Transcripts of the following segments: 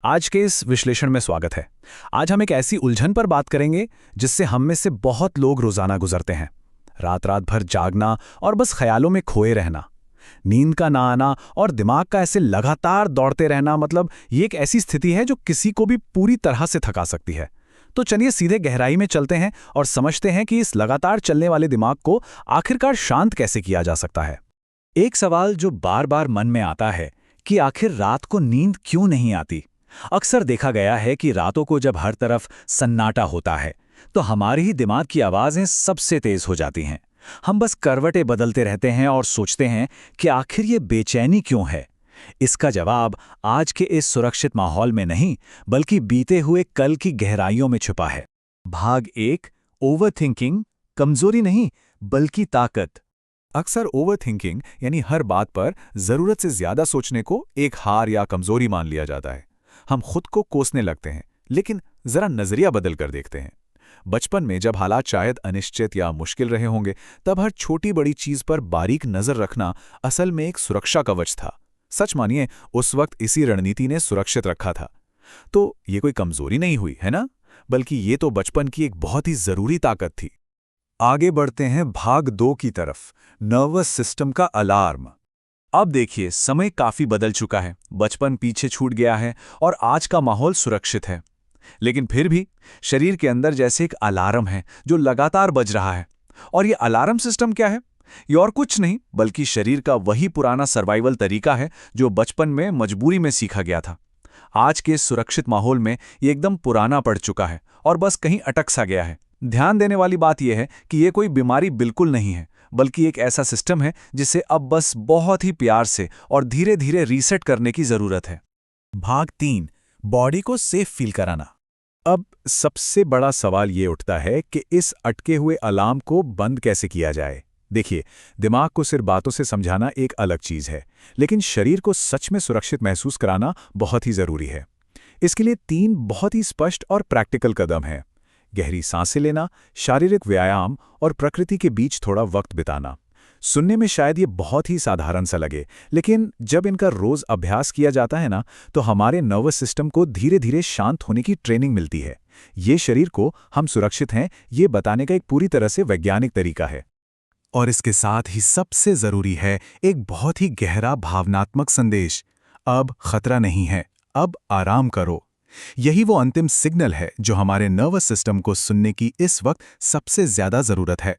आज के इस विश्लेषण में स्वागत है। आज हम एक ऐसी उलझन पर बात करेंगे जिससे हम में से बहुत लोग रोजाना गुजरते हैं। रात रात भर जागना और बस ख्यालों में खोए रहना, नींद का ना आना और दिमाग का ऐसे लगातार दौड़ते रहना, मतलब ये एक ऐसी स्थिति है जो किसी को भी पूरी तरह से थका सकती है। तो चलिए सीधे गहराई में चलते हैं और समझते हैं कि इस लगातार चलने वाले दिमाग को आखिरकार शांत कैसे किया जा सकता है। एक सवाल जो बार बार मन में आता है कि आखिर रात को नींद क्यों नहीं आती। अक्सर देखा गया है कि रातों को जब हर तरफ सन्नाटा होता है तो हमारे ही दिमाग की आवाज़ें सबसे तेज हो जाती हैं। हम बस करवटें बदलते रहते हैं और सोचते हैं कि आखिर ये बेचैनी क्यों है। इसका जवाब आज के इस सुरक्षित माहौल में नहीं, बल्कि बीते हुए कल की गहराइयों में छुपा है। भाग 1, ओवरथिंकिंग, कमजोरी नहीं बल्कि ताकत। अक्सर ओवरथिंकिंग यानी हर बात पर ज़रूरत से ज़्यादा सोचने को एक हार या कमज़ोरी मान लिया जाता है। हम खुद को कोसने लगते हैं, लेकिन ज़रा नज़रिया बदल कर देखते हैं। बचपन में जब हालात शायद अनिश्चित या मुश्किल रहे होंगे, तब हर छोटी बड़ी चीज़ पर बारीक नज़र रखना असल में एक सुरक्षा कवच था। सच मानिए, उस वक्त इसी रणनीति ने सुरक्षित रखा था। तो ये कोई कमज़ोरी नहीं हुई, है ना? बल्कि ये तो बचपन की एक बहुत ही ज़रूरी ताकत थी। आगे बढ़ते हैं भाग 2 की तरफ, नर्वस सिस्टम का अलार्म। अब देखिए, समय काफी बदल चुका है, बचपन पीछे छूट गया है और आज का माहौल सुरक्षित है। लेकिन फिर भी शरीर के अंदर जैसे एक अलार्म है जो लगातार बज रहा है। और ये अलार्म सिस्टम क्या है? ये और कुछ नहीं बल्कि शरीर का वही पुराना सर्वाइवल तरीका है जो बचपन में मजबूरी में सीखा गया था। आज के इस सुरक्षित माहौल में ये एकदम पुराना पड़ चुका है और बस कहीं अटक सा गया है। ध्यान देने वाली बात यह है कि ये कोई बीमारी बिल्कुल नहीं है, बल्कि एक ऐसा सिस्टम है जिसे अब बस बहुत ही प्यार से और धीरे धीरे रीसेट करने की जरूरत है। भाग 3, बॉडी को सेफ फील कराना। अब सबसे बड़ा सवाल ये उठता है कि इस अटके हुए अलार्म को बंद कैसे किया जाए। देखिए, दिमाग को सिर्फ बातों से समझाना एक अलग चीज़ है, लेकिन शरीर को सच में सुरक्षित महसूस कराना बहुत ही ज़रूरी है। इसके लिए 3 बहुत ही स्पष्ट और प्रैक्टिकल कदम हैं: गहरी सांसें लेना, शारीरिक व्यायाम और प्रकृति के बीच थोड़ा वक्त बिताना। सुनने में शायद ये बहुत ही साधारण सा लगे, लेकिन जब इनका रोज अभ्यास किया जाता है ना, तो हमारे नर्वस सिस्टम को धीरे धीरे शांत होने की ट्रेनिंग मिलती है। ये शरीर को हम सुरक्षित हैं ये बताने का एक पूरी तरह से वैज्ञानिक तरीका है। और इसके साथ ही सबसे जरूरी है एक बहुत ही गहरा भावनात्मक संदेश: अब खतरा नहीं है, अब आराम करो। यही वो अंतिम सिग्नल है जो हमारे नर्वस सिस्टम को सुनने की इस वक्त सबसे ज्यादा जरूरत है।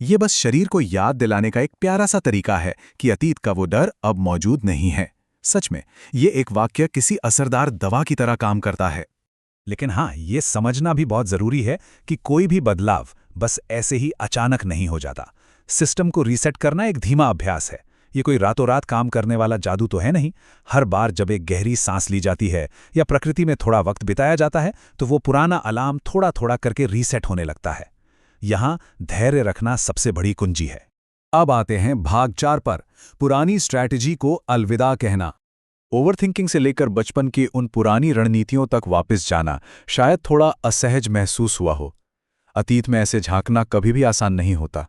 ये बस शरीर को याद दिलाने का एक प्यारा सा तरीका है कि अतीत का वो डर अब मौजूद नहीं है। सच में ये एक वाक्य किसी असरदार दवा की तरह काम करता है। लेकिन हाँ, ये समझना भी बहुत जरूरी है कि कोई भी बदलाव बस ऐसे ही अचानक नहीं हो जाता। सिस्टम को रीसेट करना एक धीमा अभ्यास है। ये कोई रातों रात काम करने वाला जादू तो है नहीं। हर बार जब एक गहरी सांस ली जाती है या प्रकृति में थोड़ा वक्त बिताया जाता है, तो वो पुराना अलार्म थोड़ा थोड़ा करके रीसेट होने लगता है। यहां धैर्य रखना सबसे बड़ी कुंजी है। अब आते हैं भाग 4 पर, पुरानी स्ट्रैटेजी को अलविदा कहना। ओवरथिंकिंग से लेकर बचपन की उन पुरानी रणनीतियों तक वापस जाना शायद थोड़ा असहज महसूस हुआ हो। अतीत में ऐसे झांकना कभी भी आसान नहीं होता,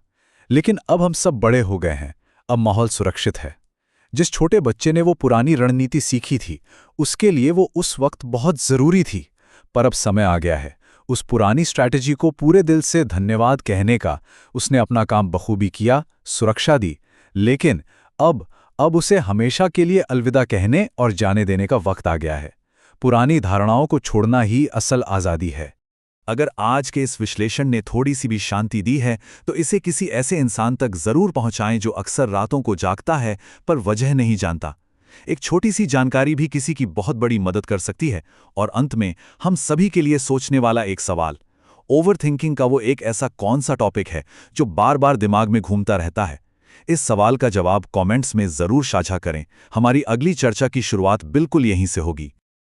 लेकिन अब हम सब बड़े हो गए हैं, अब माहौल सुरक्षित है। जिस छोटे बच्चे ने वो पुरानी रणनीति सीखी थी, उसके लिए वो उस वक्त बहुत जरूरी थी। पर अब समय आ गया है उस पुरानी स्ट्रैटेजी को पूरे दिल से धन्यवाद कहने का। उसने अपना काम बखूबी किया, सुरक्षा दी, लेकिन अब उसे हमेशा के लिए अलविदा कहने और जाने देने का वक्त आ गया है। पुरानी धारणाओं को छोड़ना ही असल आज़ादी है। अगर आज के इस विश्लेषण ने थोड़ी सी भी शांति दी है, तो इसे किसी ऐसे इंसान तक जरूर पहुंचाएं जो अक्सर रातों को जागता है पर वजह नहीं जानता। एक छोटी सी जानकारी भी किसी की बहुत बड़ी मदद कर सकती है। और अंत में हम सभी के लिए सोचने वाला एक सवाल: ओवरथिंकिंग का वो एक ऐसा कौन सा टॉपिक है जो बार बार दिमाग में घूमता रहता है? इस सवाल का जवाब कमेंट्स में जरूर साझा करें। हमारी अगली चर्चा की शुरुआत बिल्कुल यहीं से होगी।